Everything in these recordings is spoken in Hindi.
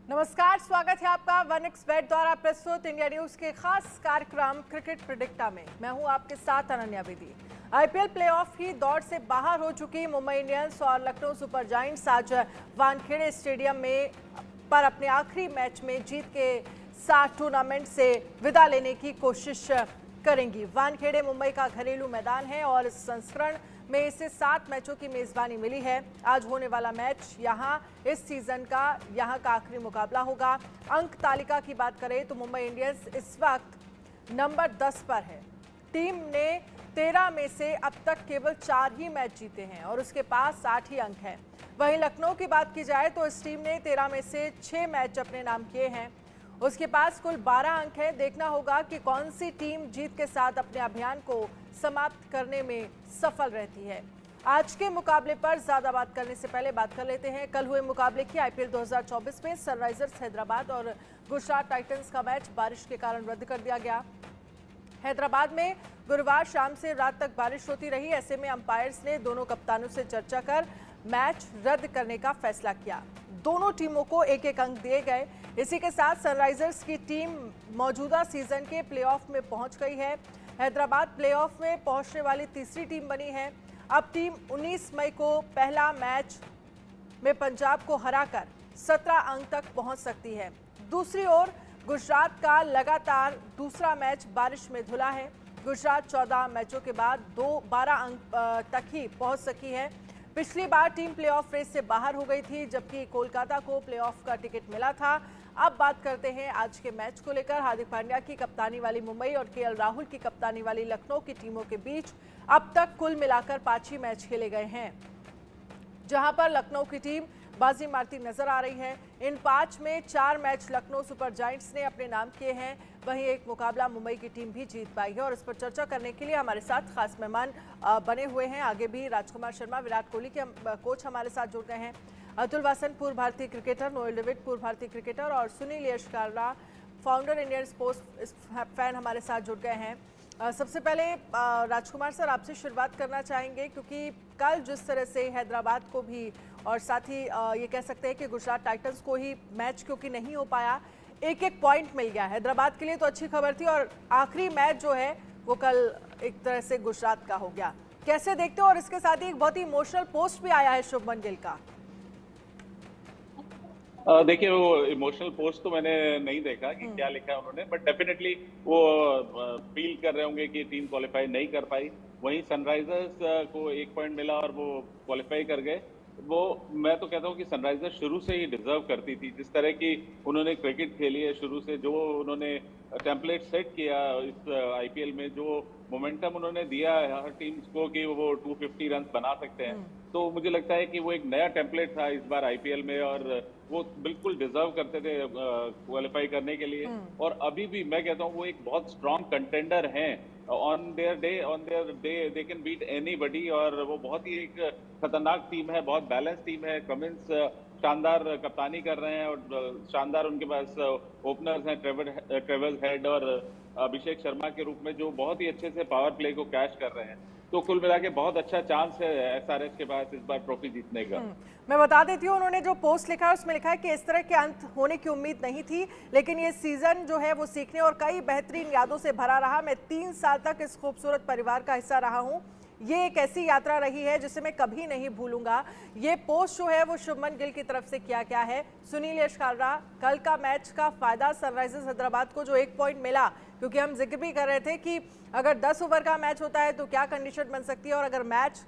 नमस्कार, स्वागत है आपका OneXBet द्वारा प्रस्तुत इंडिया न्यूज के खास कार्यक्रम क्रिकेट प्रेडिक्टा में। मैं हूं आपके साथ अनन्या बेदी। आईपीएल प्लेऑफ की दौड़ से बाहर हो चुकी मुंबई इंडियंस और लखनऊ सुपर जायंट्स आज वानखेड़े स्टेडियम में पर अपने आखिरी मैच में जीत के साथ टूर्नामेंट से विदा लेने की कोशिश करेंगी। वानखेड़े मुंबई का घरेलू मैदान है और इस संस्करण में इसे 7 मैचों की मेजबानी मिली है। आज होने वाला मैच यहां इस सीजन का आखिरी मुकाबला होगा। अंक तालिका की बात करें तो मुंबई इंडियंस इस वक्त नंबर 10 पर है। टीम ने 13 में से अब तक केवल 4 ही मैच जीते हैं और उसके पास 8 ही अंक हैं। वहीं लखनऊ की बात की जाए तो इस टीम ने 13 में से 6 मैच अपने नाम किए हैं। उसके पास कुल 12 अंक हैं। देखना होगा कि कौन सी टीम जीत के साथ अपने अभियान को समाप्त करने में सफल रहती है। आज के मुकाबले पर ज्यादा बात करने से पहले बात कर लेते हैं कल हुए मुकाबले की। आईपीएल 2024 में सनराइजर्स हैदराबाद और गुजरात टाइटंस का मैच बारिश के कारण रद्द कर दिया गया। हैदराबाद में गुरुवार शाम से रात तक बारिश होती रही। ऐसे में अंपायर्स ने दोनों कप्तानों से चर्चा कर मैच रद्द करने का फैसला किया। दोनों टीमों को एक एक अंक दिए गए। इसी के साथ सनराइजर्स की टीम मौजूदा सीजन के प्लेऑफ में पहुंच गई है। हैदराबाद प्लेऑफ में पहुंचने वाली तीसरी टीम बनी है। अब टीम 19 मई को पहला मैच में पंजाब को हराकर 17 अंक तक पहुंच सकती है। दूसरी ओर गुजरात का लगातार दूसरा मैच बारिश में धुला है। गुजरात 14 मैचों के बाद 12 अंक तक ही पहुंच सकी है। पिछली बार टीम प्लेऑफ रेस से बाहर हो गई थी, जबकि कोलकाता को प्लेऑफ का टिकट मिला था। अब बात करते हैं आज के मैच को लेकर। हार्दिक पांड्या की कप्तानी वाली मुंबई और केएल राहुल की कप्तानी वाली लखनऊ की टीमों के बीच अब तक कुल मिलाकर 5 ही मैच खेले गए हैं, जहां पर लखनऊ की टीम बाजी मारती नजर आ रही है। इन 5 में 4 मैच लखनऊ सुपर जायंट्स ने अपने नाम किए हैं। वहीं एक मुकाबला मुंबई की टीम भी जीत पाई है और इस पर चर्चा करने के लिए हमारे साथ खास मेहमान बने हुए हैं। आगे भी राजकुमार शर्मा, विराट कोहली के कोच हमारे साथ जुड़ गए हैं। अतुल वासन पूर्व भारतीय क्रिकेटर, नोएल डेविड पूर्व भारतीय क्रिकेटर और Sunil Yashkara founder Indian sports fan हमारे साथ जुड़ गए हैं। सबसे पहले राजकुमार सर, आपसे शुरुआत करना चाहेंगे क्योंकि कल जिस तरह से हैदराबाद को भी और साथ ही ये कह सकते हैं कि गुजरात टाइटंस को ही मैच क्योंकि नहीं हो पाया, एक एक पॉइंट मिल गया। हैदराबाद के लिए तो अच्छी खबर थी और आखिरी मैच जो है वो कल एक तरह से गुजरात का हो गया। कैसे देखते हो? और इसके साथ ही एक बहुत ही इमोशनल पोस्ट भी आया है शुभमन गिल का। देखिए, वो इमोशनल पोस्ट तो मैंने नहीं देखा कि क्या लिखा है उन्होंने, बट डेफिनेटली वो फील कर रहे होंगे कि टीम क्वालिफाई नहीं कर पाई। वहीं सनराइजर्स को 1 पॉइंट मिला और वो क्वालिफाई कर गए। वो मैं तो कहता हूँ कि सनराइजर्स शुरू से ही डिजर्व करती थी। जिस तरह की उन्होंने क्रिकेट खेली है शुरू से, जो उन्होंने टेम्पलेट सेट किया इस आईपीएल में, जो मोमेंटम उन्होंने दिया है हर टीम्स को कि वो 250 रन बना सकते हैं, तो मुझे लगता है कि वो एक नया टेम्पलेट था इस बार आईपीएल में और वो बिल्कुल डिजर्व करते थे क्वालिफाई करने के लिए। और अभी भी मैं कहता हूँ वो एक बहुत स्ट्रॉन्ग कंटेंडर हैं। On their day they can beat anybody और वो बहुत ही एक खतरनाक टीम है, बहुत बैलेंस टीम है। कमिंस शानदार कप्तानी कर रहे हैं और शानदार उनके पास ओपनर्स हैं, ट्रेवल हेड और अभिषेक शर्मा के रूप में, जो बहुत ही अच्छे से पावर प्ले को कैच कर रहे हैं। तो कुल मिला के बहुत अच्छा चांस है एसआरएच के पास इस बार ट्रॉफी जीतने का। मैं बता देती हूँ, उन्होंने जो पोस्ट लिखा है उसमें लिखा है कि इस तरह के अंत होने की उम्मीद नहीं थी, लेकिन ये सीजन जो है वो सीखने और कई बेहतरीन यादों से भरा रहा। मैं 3 साल तक इस खूबसूरत परिवार का हिस्सा रहा हूँ। ये एक ऐसी यात्रा रही है जिसे मैं कभी नहीं भूलूंगा। ये पोस्ट जो है वो शुभमन गिल की तरफ से किया गया है। सुनील यशकारा, कल का मैच का फायदा सनराइजर्स हैदराबाद को जो 1 पॉइंट मिला, क्योंकि हम जिक्र भी कर रहे थे कि अगर 10 ओवर का मैच होता है तो क्या कंडीशन बन सकती है और अगर मैच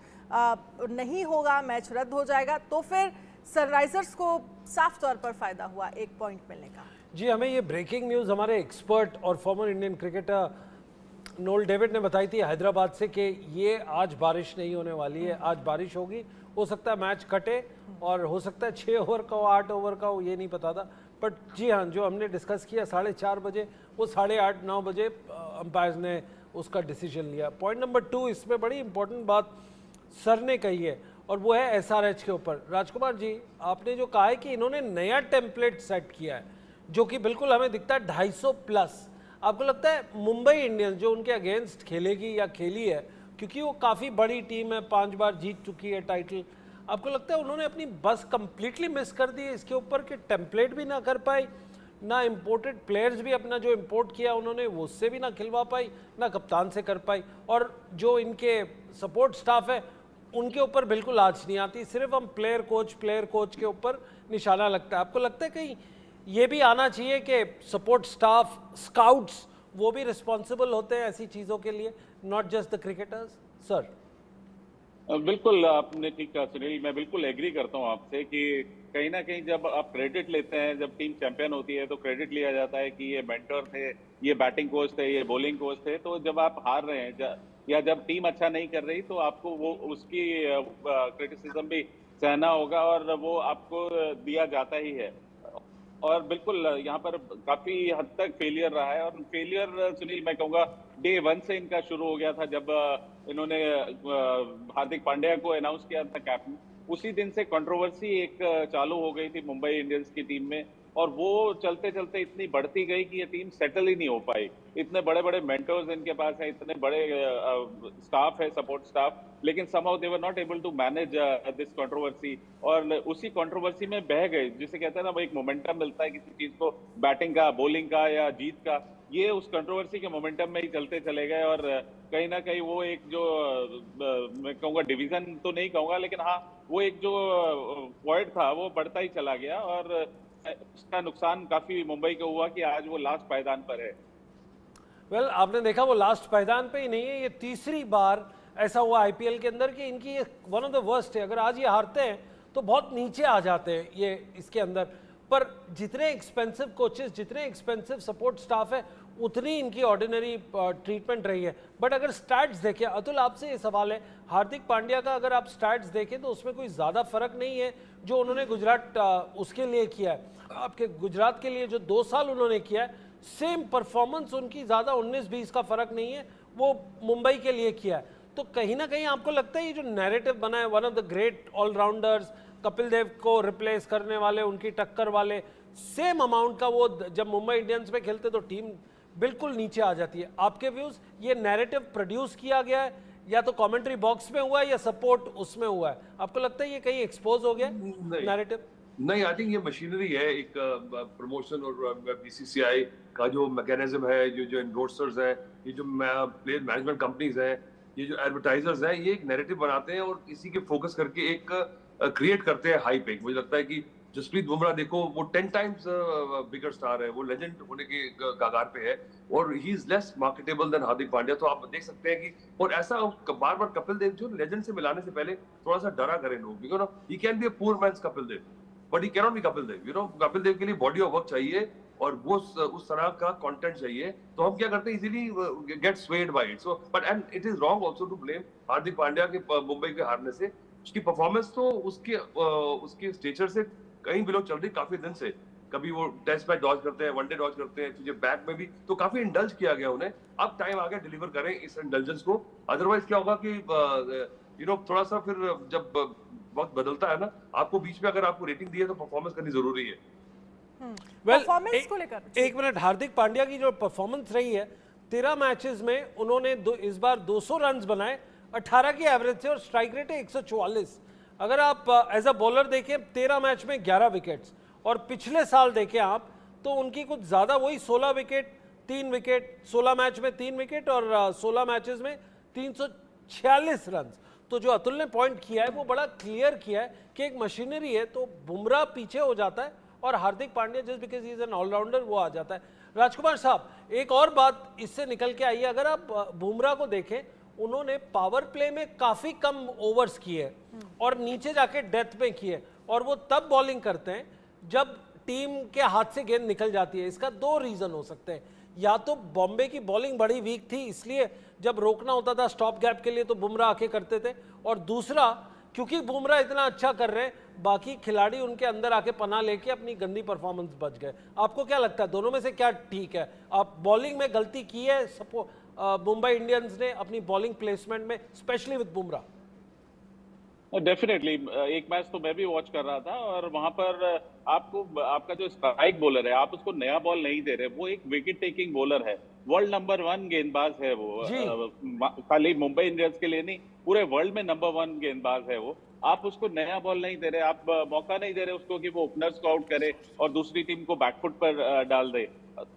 नहीं होगा, मैच रद्द हो जाएगा, तो फिर सनराइजर्स को साफ तौर पर फायदा हुआ 1 पॉइंट मिलने का। जी, हमें ये ब्रेकिंग न्यूज़ हमारे एक्सपर्ट और former Indian cricketer Noel David ने बताई थी हैदराबाद से कि ये आज बारिश नहीं होने वाली है, आज बारिश होगी। हो सकता है मैच कटे और हो सकता है 6 ओवर का हो, 8 ओवर का हो, ये नहीं पता था। बट जी हाँ, जो हमने डिस्कस किया 4:30 बजे, वो 8:30-9 बजे अंपायर्स ने उसका डिसीजन लिया। पॉइंट नंबर 2, इसमें बड़ी इंपॉर्टेंट बात सर ने कही है और वो है एसआरएच के ऊपर। राजकुमार जी, आपने जो कहा है कि इन्होंने नया टेम्पलेट सेट किया है जो कि बिल्कुल हमें दिखता है 250 प्लस। आपको लगता है मुंबई इंडियंस जो उनके अगेंस्ट खेलेगी या खेली है, क्योंकि वो काफ़ी बड़ी टीम है, 5 बार जीत चुकी है टाइटल, आपको लगता है उन्होंने अपनी बस कंप्लीटली मिस कर दी है इसके ऊपर कि टेम्पलेट भी ना कर पाई, ना इंपोर्टेड प्लेयर्स भी अपना जो इंपोर्ट किया उन्होंने वो उससे भी ना खिलवा पाई, ना कप्तान से कर पाई, और जो इनके सपोर्ट स्टाफ है उनके ऊपर बिल्कुल आँच नहीं आती, सिर्फ हम प्लेयर कोच के ऊपर निशाना लगता है। आपको लगता है कहीं ये भी आना चाहिए कि सपोर्ट स्टाफ, स्काउट्स, वो भी रिस्पॉन्सिबल होते हैं ऐसी चीज़ों के लिए, not just the cricketers? Sir बिल्कुल आपने ठीक कहा सुनील, मैं बिल्कुल एग्री करता हूँ आपसे कि कहीं ना कहीं जब आप क्रेडिट लेते हैं, जब टीम चैंपियन होती है तो क्रेडिट लिया जाता है कि ये मेंटर थे, ये बैटिंग कोच थे, ये बॉलिंग कोच थे। तो जब आप हार रहे हैं या जब टीम अच्छा नहीं कर रही तो आपको वो उसकी क्रिटिसिज्म भी सहना होगा और वो आपको दिया जाता ही है। और बिल्कुल यहाँ पर काफी हद तक फेलियर रहा है, और फेलियर सुनील मैं कहूँगा डे 1 से इनका शुरू हो गया था। जब इन्होंने हार्दिक पांड्या को अनाउंस किया था कैप्टन, उसी दिन से कंट्रोवर्सी एक चालू हो गई थी मुंबई इंडियंस की टीम में, और वो चलते चलते इतनी बढ़ती गई कि ये टीम सेटल ही नहीं हो पाई। इतने बड़े बड़े मेंटर्स इनके पास है, इतने बड़े स्टाफ है, सपोर्ट स्टाफ, लेकिन somehow they were not able to manage this controversy, और उसी कंट्रोवर्सी में बह गए। जिसे कहते हैं ना, वो एक मोमेंटम मिलता है किसी चीज को, बैटिंग का, बॉलिंग का या जीत का, ये उस कंट्रोवर्सी के मोमेंटम में ही चलते चले गए। और कहीं ना कहीं वो एक जो मैं कहूँगा डिवीजन तो नहीं कहूँगा, लेकिन हाँ वो एक जो पॉइंट था वो बढ़ता ही चला गया, और उसका नुकसान काफी मुंबई को हुआ कि आज वो लास्ट पायदान पर है। वेल आपने देखा वो लास्ट पायदान पे ही नहीं है, ये तीसरी बार ऐसा हुआ आईपीएल के अंदर कि इनकी ये वन ऑफ द वर्स्ट है। अगर आज ये हारते हैं तो बहुत नीचे आ जाते हैं ये इसके अंदर, पर जितने एक्सपेंसिव कोचेस, जितने एक्सपेंसिव सपोर्ट स्टाफ है, उतनी इनकी ऑर्डिनरी ट्रीटमेंट रही है। बट अगर स्टैट्स देखें, अतुल आपसे ये सवाल है, हार्दिक पांड्या का अगर आप स्टैट्स देखें तो उसमें कोई ज़्यादा फर्क नहीं है जो उन्होंने गुजरात उसके लिए किया है, आपके गुजरात के लिए जो 2 साल उन्होंने किया है, सेम परफॉर्मेंस उनकी, ज़्यादा 19-20 का फर्क नहीं है, वो मुंबई के लिए किया है। तो कहीं ना कहीं आपको लगता है ये जो नैरेटिव बना है, one of the great allrounders, Kapil Dev को रिप्लेस करने वाले, उनकी टक्कर वाले, सेम अमाउंट का वो जब मुंबई इंडियंस में खेलते तो टीम बिल्कुल नीचे आ जाती है। आपके व्यूज, ये नैरेटिव प्रोड्यूस किया गया है या तो कमेंट्री बॉक्स में हुआ है या सपोर्ट उसमें हुआ है? आपको लगता है ये कहीं एक्सपोज हो गया नैरेटिव? नहीं, आई थिंक ये मशीनरी है, एक प्रमोशन और बीसीसीआई का जो मैकेनिज्म है, जो एंडोर्सर्स हैं, ये जो प्लेयर मैनेजमेंट कंपनीज हैं, ये जो एडवर्टाइजर्स हैं, ये एक नैरेटिव बनाते हैं और इसी के फोकस करके एक क्रिएट करते हैं हाइप। एक मुझे लगता है कि जसप्रीत बुमराह देखो, वो 10 टाइम्स बिगर स्टार है, वो लेजेंड होने के कगार पे है, और he is less marketable than Hardik Pandya. तो आप देख सकते हैं कि, और ऐसा बार बार कपिल देव जो लेजेंड से मिलाने से पहले थोड़ा सा डरा करें लोग, because he can be a poor man's Kapil Dev, but he cannot be Kapil Dev. Kapil Dev के लिए बॉडी ऑफ वर्क चाहिए और वो उस तरह का कंटेंट चाहिए। तो हम क्या करते हैं, easily get swayed by it. So but and it is wrong also to blame Hardik Pandya के मुंबई के हारने से। उसकी परफॉर्मेंस तो उसके स्टेचर से कहीं बिलो चल रही काफी दिन से। कभी वो टेस्ट मैच डॉज करते हैं, वनडे डॉज करते हैं, तुझे बैक में भी तो काफी इंडल्ज किया गया उन्हें। अब टाइम आ गया डिलीवर करें इस इंडल्जेंस को, अदरवाइज क्या होगा कि थोड़ा सा फिर जब वक्त बदलता है ना, आपको बीच में अगर आपको रेटिंग दी है तो परफॉर्मेंस करनी जरूरी है। परफॉर्मेंस को लेकर एक मिनट, हार्दिक पांड्या की जो परफॉर्मेंस रही है 13 मैचेस में उन्होंने इस बार 200 रन बनाए, 18 की एवरेज से, और स्ट्राइक रेट है 144। अगर आप एज अ बॉलर देखें 13 मैच में 11 विकेट्स, और पिछले साल देखें आप तो उनकी कुछ ज्यादा वही 16 विकेट 3 विकेट, 16 मैच में 3 विकेट और 16 मैचेस में 346 रन। तो जो अतुल ने पॉइंट किया है वो बड़ा क्लियर किया है कि एक मशीनरी है, तो बुमराह पीछे हो जाता है और Hardik Pandya just because he is an allrounder वो आ जाता है। राजकुमार साहब, एक और बात इससे निकल के आई है, अगर आप बुमराह को देखें, उन्होंने पावर प्ले में काफी कम ओवर्स किए और नीचे जाके डेथ में किए, और वो तब बॉलिंग करते हैं जब टीम के हाथ से गेंद निकल जाती है। इसका 2 रीजन हो सकते हैं, या तो बॉम्बे की बॉलिंग बड़ी वीक थी इसलिए जब रोकना होता था स्टॉप गैप के लिए तो बुमराह आके करते थे, और दूसरा क्योंकि बुमराह इतना अच्छा कर रहे हैं बाकी खिलाड़ी उनके अंदर आके पनाह लेके अपनी गंदी परफॉर्मेंस बच गए। आपको क्या लगता है दोनों में से क्या ठीक है? आप बॉलिंग में गलती की है मुंबई इंडियंस ने अपनी बॉलिंग प्लेसमेंट में, स्पेशली विद बुमराह? डेफिनेटली एक मैच तो मैं भी वॉच कर रहा था, और वहां पर आपका जो स्ट्राइक बॉलर है, आप उसको नया बॉल नहीं दे रहे। वो एक विकेट टेकिंग बॉलर है, वर्ल्ड नंबर 1 गेंदबाज है वो, खाली मुंबई इंडियंस के लिए नहीं पूरे वर्ल्ड में नंबर 1 गेंदबाज है वो। आप उसको नया बॉल नहीं दे रहे, आप मौका नहीं दे रहे उसको कि वो ओपनर्स को आउट करे और दूसरी टीम को बैकफुट पर डाल दे।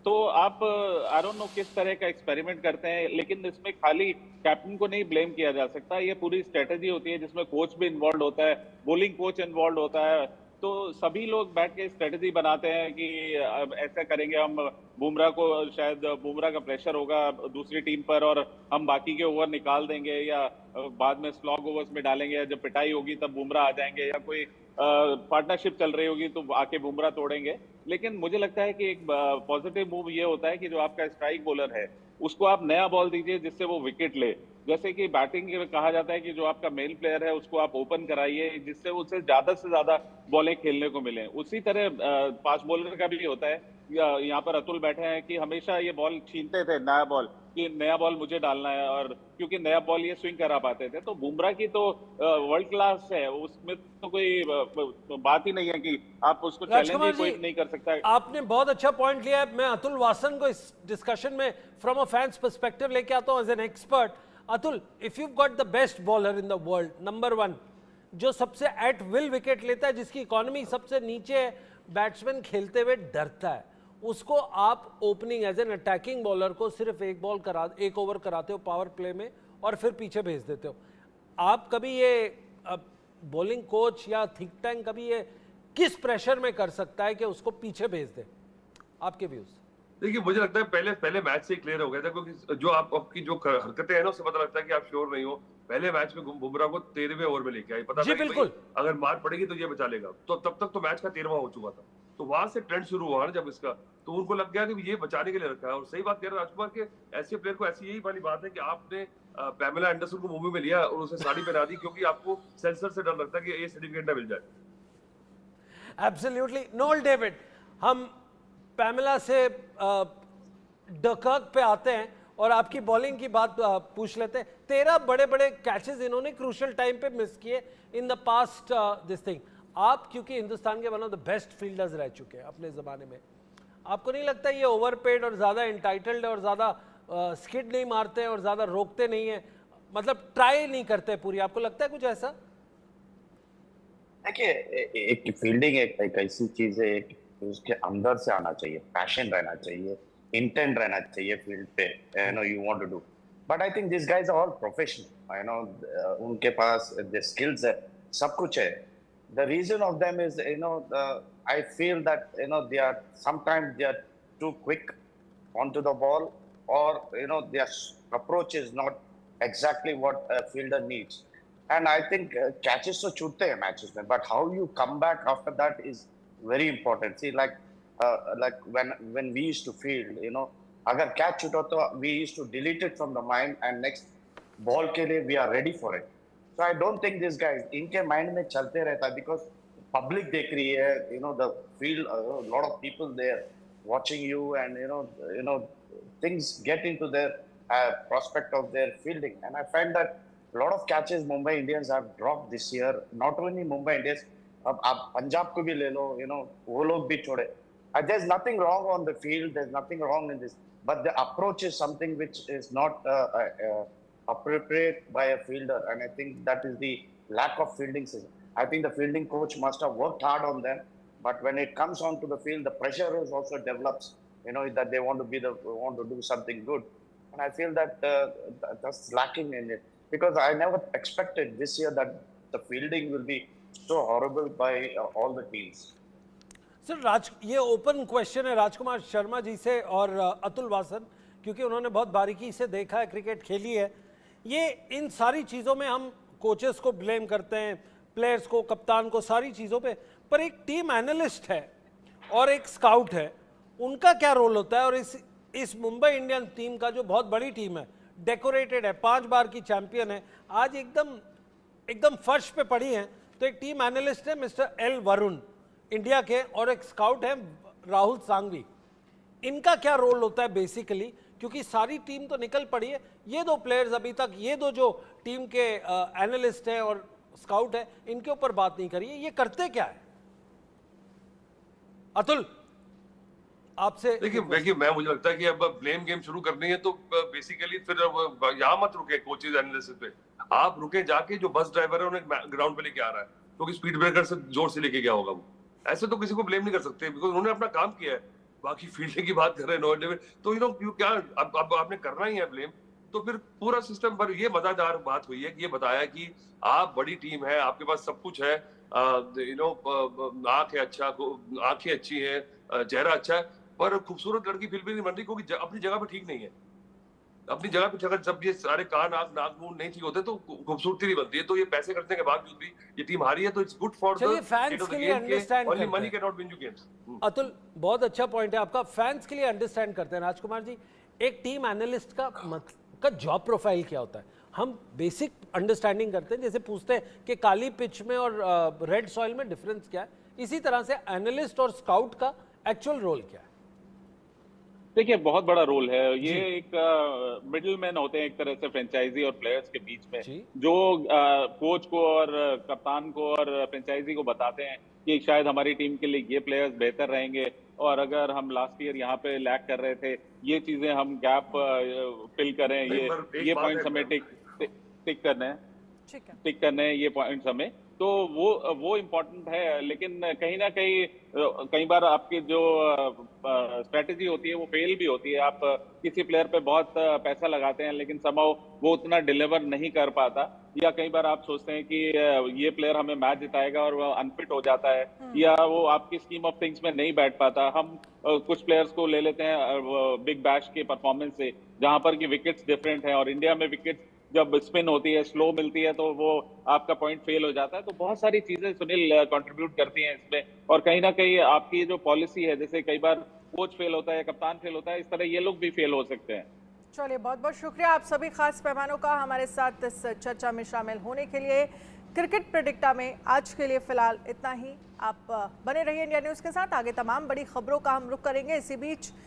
तो आप आई डोंट नो किस तरह का एक्सपेरिमेंट करते हैं, लेकिन इसमें खाली कैप्टन को नहीं ब्लेम किया जा सकता। ये पूरी स्ट्रेटेजी होती है जिसमें कोच भी इन्वॉल्व होता है, बॉलिंग कोच इन्वॉल्व होता है। तो सभी लोग बैठ के स्ट्रेटेजी बनाते हैं कि अब ऐसा करेंगे हम, बुमराह को शायद बुमराह का प्रेशर होगा दूसरी टीम पर और हम बाकी के ओवर निकाल देंगे, या बाद में स्लॉग ओवर्स में डालेंगे, या जब पिटाई होगी तब बुमराह आ जाएंगे, या कोई पार्टनरशिप चल रही होगी तो आके बुमराह तोड़ेंगे। लेकिन मुझे लगता है कि एक पॉजिटिव मूव ये होता है कि जो आपका स्ट्राइक बॉलर है उसको आप नया बॉल दीजिए जिससे वो विकेट ले। जैसे कि बैटिंग में कहा जाता है कि जो आपका मेन प्लेयर है उसको आप ओपन कराइए जिससे उसे ज्यादा से ज्यादा बॉलें खेलने को मिले। उसी तरह फास्ट बॉलर का भी होता है। यहाँ पर अतुल बैठे हैं कि हमेशा ये बॉल छीनते थे, नया बॉल, कि नया बॉल मुझे डालना है, और क्योंकि नया बॉल ये स्विंग करा पाते थे। तो बुमराह की तो वर्ल्ड क्लास है, उसमें तो कोई बात ही नहीं है कि आप उसको चैलेंज ही कोई नहीं कर सकता। आपने बहुत अच्छा पॉइंट लिया है। मैं अतुल वासन को इस डिस्कशन में फ्रॉम अ फैंस पर्सपेक्टिव लेके आता हूं as an expert. Atul, if you got the best bowler in the world, number 1, जो सबसे एट विल विकेट लेता है, जिसकी इकोनॉमी सबसे नीचे है, बैट्समैन खेलते हुए डरता है, उसको आप opening as an attacking bowler को सिर्फ एक ओवर कराते हो पावर प्ले में और फिर पीछे भेज देते हो। आप कभी ये बॉलिंग कोच या थिंक टैंक कभी ये किस प्रेशर में कर सकता है कि उसको पीछे भेज दे? आपके व्यूज। देखिए, मुझे लगता है पहले मैच से ही क्लियर हो गया था, क्योंकि जो आपकी जो हरकतें हैं ना उससे पता लगता है कि आप श्योर नहीं हो। पहले मैच में बुमराह को 13वें ओवर में लेके आई, पता था कि अगर मार पड़ेगी तो ये बचा लेगा। तो तब तक तो मैच का 13वां हो चुका था। तो वहां से ट्रेंड शुरू हुआ ना जब इसका, तो उनको लग गया कि ये बचाने के लिए रखा है। और सही बात कह रहे हैं राजकुमार के, ऐसे प्लेयर को ऐसी यही वाली बात है कि आपने पैमेला एंडरसन को मूवी में लिया और उसे साड़ी पहना दी क्योंकि आपको सेंसर से डर लगता है कि ये सर्टिफिकेट ना मिल जाए। एब्सोल्युटली। नोल डेविड, हम पैमेला से डकर्क पे आते हैं और आपकी बॉलिंग की बात पूछ लेते हैं। 13 बड़े बड़े कैचेस इन्होंने क्रूशियल टाइम पे मिस किए in the past this thing. आप क्योंकि हिंदुस्तान के one of the best fielders रह चुके हैं अपने ज़माने में, आपको नहीं लगता ये ओवरपेड और ज़्यादा इंटाइटल्ड है और ज़्यादा स्किड नहीं मारते हैं और ज़्यादा रोकते नहीं है, मतलब ट्राई नहीं करते पूरी? आपको लगता है कुछ ऐसा? देखिए, एक फील्डिंग एक ऐसी चीज है, उसके अंदर से आना चाहिए, पैशन रहना चाहिए, इंटेंट रहना चाहिए फील्ड पे, you want to do. But I think this guys are all professional, उनके पास द स्किल्स है, सब कुछ है। The reason of them is, I feel that, they are sometimes they are too quick onto the ball, or, their approach is not exactly what a fielder needs. And I think catches to chute hai matches mein, but how you come back after that is very important. See, like when we used to field, agar catch chuta to we used to delete it from the mind, and next ball ke liye we are ready for it. So I don't think these guys, इनके माइंड में चलते रहता है, because public देख रही है, the field, a lot of people there watching you, and things get into their prospect of their fielding. And I find that a lot of catches Mumbai Indians have dropped this year. Not only Mumbai Indians, अब आप पंजाब को भी ले लो, वो लोग भी छोड़े. There's nothing wrong on the field. There's nothing wrong in this, but the approach is something which is not appropriate by a fielder, and I think that is the lack of fielding system. I think the fielding coach must have worked hard on them, but when it comes onto the field, the pressure is also develops, that they want to do something good, and I feel that that's lacking in it, because I never expected this year that the fielding will be so horrible by all the teams. Sir, ये ओपन क्वेश्चन है राजकुमार शर्मा जी से और अतुल वासन, क्योंकि उन्होंने बहुत बारीकी से देखा है, क्रिकेट खेली है। ये इन सारी चीज़ों में हम कोचेस को ब्लेम करते हैं, प्लेयर्स को, कप्तान को, सारी चीज़ों पे, पर एक टीम एनालिस्ट है और एक स्काउट है, उनका क्या रोल होता है? और इस मुंबई इंडियन टीम का जो बहुत बड़ी टीम है, डेकोरेटेड है, 5 बार की चैंपियन है, आज एकदम फर्श पे पड़ी है, तो एक टीम एनालिस्ट है मिस्टर एल वरुण इंडिया के, और एक स्काउट है राहुल सांघवी। इनका क्या रोल होता है बेसिकली, क्योंकि सारी टीम तो निकल पड़ी है, ये 2 प्लेयर्स अभी तक, ये 2 जो टीम के एनालिस्ट हैं और स्काउट है, इनके ऊपर बात नहीं करिए, ये करते क्या है? अतुल, आपसे देखिए, मुझे लगता है कि अब ब्लेम गेम शुरू करनी है तो बेसिकली फिर यहाँ मत रुके कोचेज एनालिसिस पे, आप रुके जाके, जो बस ड्राइवर है उन्हें ग्राउंड पे लेके आ रहा है क्योंकि स्पीड ब्रेकर से जोर से लेके गया होगा वो। ऐसे तो किसी को ब्लेम नहीं कर सकते बिकॉज उन्होंने अपना काम किया है। बाकी फील्डिंग की बात कर रहे हैं नोएल डेविड, तो क्या अब आपने करना ही है ब्लेम। तो फिर पूरा सिस्टम पर ये मजेदार बात हुई है कि ये बताया कि आप बड़ी टीम है, आपके पास सब कुछ है, आंख है अच्छा, आंखें अच्छी है, चेहरा अच्छा है, पर खूबसूरत लड़की फिर भी नहीं बन रही क्योंकि अपनी जगह पे ठीक नहीं है। अपनी जगह पे अगर जब ये सारे कान आंख नाक मुंह नहीं ठीक होते तो खूबसूरती नहीं बनती है। तो ये पैसे खर्चने के बावजूद भी ये टीम हारी है, तो इट्स गुड फॉर चलिए, fans के लिए understand ओनली करते मनी हैं। Can not win you games. Atul, बहुत अच्छा पॉइंट है आपका। फैंस के लिए अंडरस्टैंड करते हैं। राजकुमार जी, एक टीम एनालिस्ट का जॉब प्रोफाइल क्या होता है? हम बेसिक अंडरस्टैंडिंग करते हैं, जैसे पूछते हैं कि काली पिच में और रेड सॉइल में डिफरेंस क्या है, इसी तरह से एनालिस्ट और स्काउट का एक्चुअल रोल क्या है? देखिए, बहुत बड़ा रोल है ये। एक मिडिल मैन होते हैं एक तरह से फ्रेंचाइजी और प्लेयर्स के बीच में, जी। जो कोच को और कप्तान को और फ्रेंचाइजी को बताते हैं कि शायद हमारी टीम के लिए ये प्लेयर्स बेहतर रहेंगे, और अगर हम लास्ट ईयर यहाँ पे लैग कर रहे थे, ये चीजें हम गैप फिल करें, नहीं, पर एक ये बात पॉइंट्स है, हमें टिक करने हैं, ठीक है। टिक करने हैं ये पॉइंट्स हमें। तो वो इम्पोर्टेंट है, लेकिन कहीं ना कहीं कई बार आपकी जो स्ट्रेटेजी होती है वो फेल भी होती है। आप किसी प्लेयर पे बहुत पैसा लगाते हैं लेकिन समहाउ वो उतना डिलीवर नहीं कर पाता, या कई बार आप सोचते हैं कि ये प्लेयर हमें मैच जिताएगा और वो अनफिट हो जाता है, या वो आपकी स्कीम ऑफ थिंग्स में नहीं बैठ पाता। हम कुछ प्लेयर्स को ले लेते हैं बिग बैश के परफॉर्मेंस से, जहां पर की विकेट्स डिफरेंट है, और इंडिया में विकेट्स जब स्पिन होती है, स्लो मिलती है, तो वो आपका पॉइंट फेल हो जाता है। तो बहुत सारी चीजें सुनील कंट्रीब्यूट करती हैं इसमें, और कहीं ना कहीं आपकी जो पॉलिसी है, जैसे कई बार कोच फेल होता है, कप्तान फेल होता है, इस तरह ये लोग भी फेल हो सकते हैं। चलिए, बहुत बहुत शुक्रिया आप सभी खास मेहमानों का हमारे साथ इस चर्चा में शामिल होने के लिए। क्रिकेट प्रेडिक्टा में आज के लिए फिलहाल इतना ही। आप बने रहिए इंडिया न्यूज़ के साथ, आगे तमाम बड़ी खबरों का हम रुख करेंगे। इसी बीच